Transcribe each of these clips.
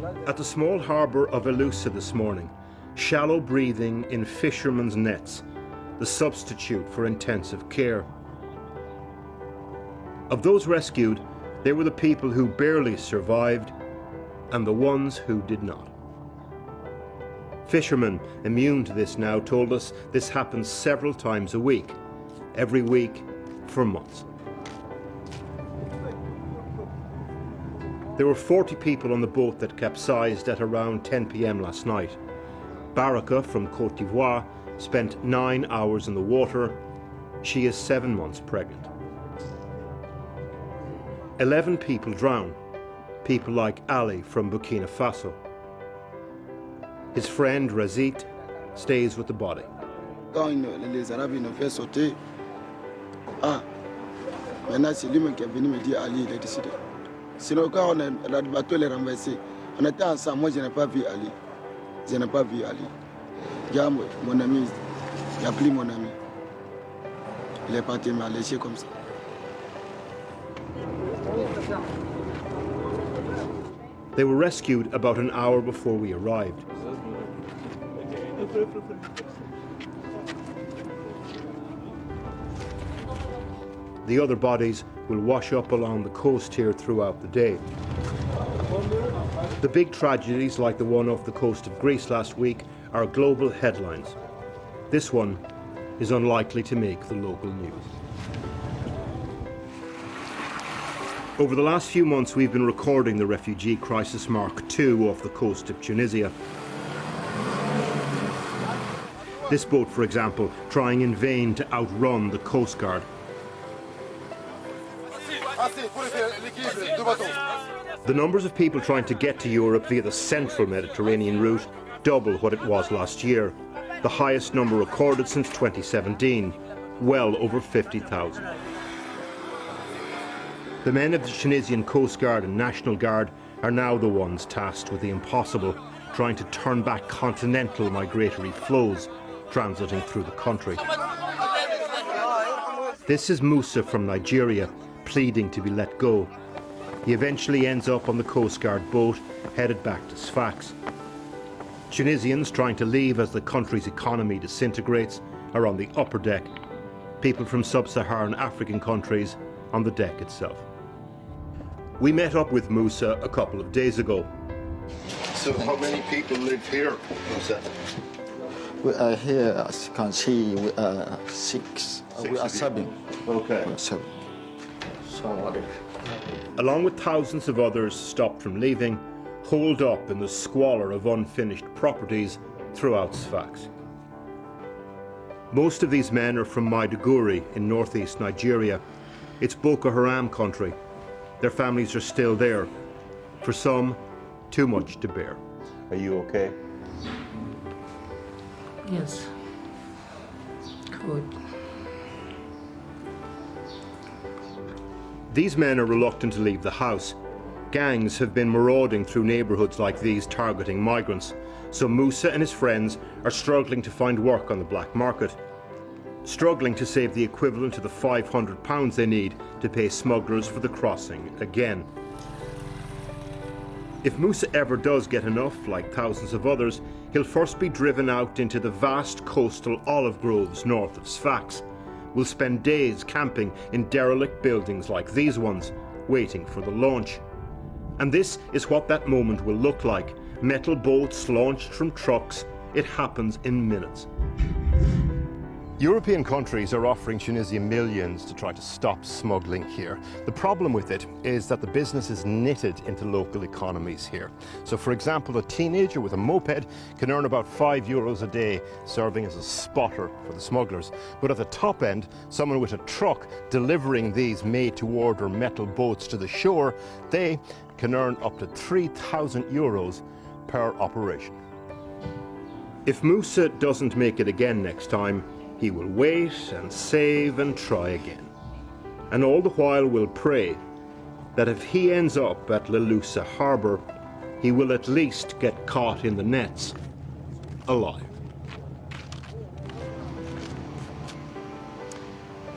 At the small harbour of Elusa this morning, shallow breathing in fishermen's nets, the substitute for intensive care. Of those rescued, they were the people who barely survived and the ones who did not. Fishermen immune to this now told us this happens several times a week, every week for months. There were 40 people on the boat that capsized at around 10 p.m. last night. Baraka from Côte d'Ivoire spent 9 hours in the water. She is 7 months pregnant. 11 people drowned, people like Ali from Burkina Faso. His friend Razit stays with the body. Les Arabes nous fait sauter. Maintenant c'est lui-même qui est venu me dire Ali, il est décédé. Sinon quand le bateau est renversé, on était ensemble, moi je n'ai pas vu Ali. Je n'ai pas vu Ali. Il y a mon ami, il a pris mon ami. Il est parti me lécher comme ça. They were rescued about an hour before we arrived. The other bodies will wash up along the coast here throughout the day. The big tragedies like the one off the coast of Greece last week are global headlines. This one is unlikely to make the local news. Over the last few months, we've been recording the refugee crisis Mark II off the coast of Tunisia. This boat, for example, trying in vain to outrun the Coast Guard. The numbers of people trying to get to Europe via the central Mediterranean route double what it was last year, the highest number recorded since 2017, well over 50,000. The men of the Tunisian Coast Guard and National Guard are now the ones tasked with the impossible, trying to turn back continental migratory flows transiting through the country. This is Musa from Nigeria, pleading to be let go. He eventually ends up on the Coast Guard boat, headed back to Sfax. Tunisians trying to leave as the country's economy disintegrates are on the upper deck. People from sub-Saharan African countries on the deck itself. We met up with Musa a couple of days ago. So how many people live here, Musa? We are here, as you can see, we are six. We are seven. Okay. We are seven. Sorry. Along with thousands of others stopped from leaving, holed up in the squalor of unfinished properties throughout Sfax. Most of these men are from Maiduguri in northeast Nigeria. It's Boko Haram country. Their families are still there. For some, too much to bear. Are you okay? Yes. Good. These men are reluctant to leave the house. Gangs have been marauding through neighbourhoods like these targeting migrants, so Musa and his friends are struggling to find work on the black market, struggling to save the equivalent to the £500 they need to pay smugglers for the crossing again. If Musa ever does get enough, like thousands of others, he'll first be driven out into the vast coastal olive groves north of Sfax. We'll spend days camping in derelict buildings like these ones, waiting for the launch. And this is what that moment will look like. Metal boats launched from trucks. It happens in minutes. European countries are offering Tunisia millions to try to stop smuggling here. The problem with it is that the business is knitted into local economies here. So, for example, a teenager with a moped can earn about €5 a day serving as a spotter for the smugglers. But at the top end, someone with a truck delivering these made-to-order metal boats to the shore, they can earn up to €3,000 per operation. If Musa doesn't make it again next time, he will wait and save and try again. And all the while will pray that if he ends up at Lelusa harbour, he will at least get caught in the nets alive.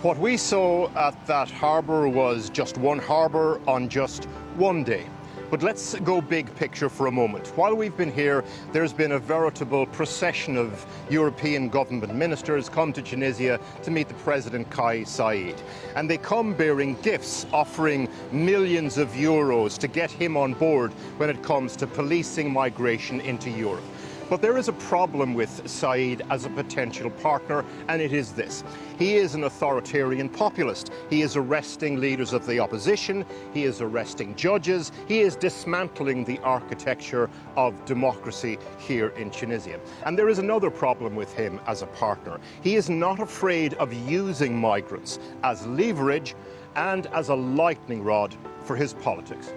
What we saw at that harbour was just one harbour on just one day. But let's go big picture for a moment. While we've been here, there's been a veritable procession of European government ministers come to Tunisia to meet the President Kais Saied. And they come bearing gifts, offering millions of euros to get him on board when it comes to policing migration into Europe. But there is a problem with Saied as a potential partner, and it is this. He is an authoritarian populist. He is arresting leaders of the opposition. He is arresting judges. He is dismantling the architecture of democracy here in Tunisia. And there is another problem with him as a partner. He is not afraid of using migrants as leverage and as a lightning rod for his politics.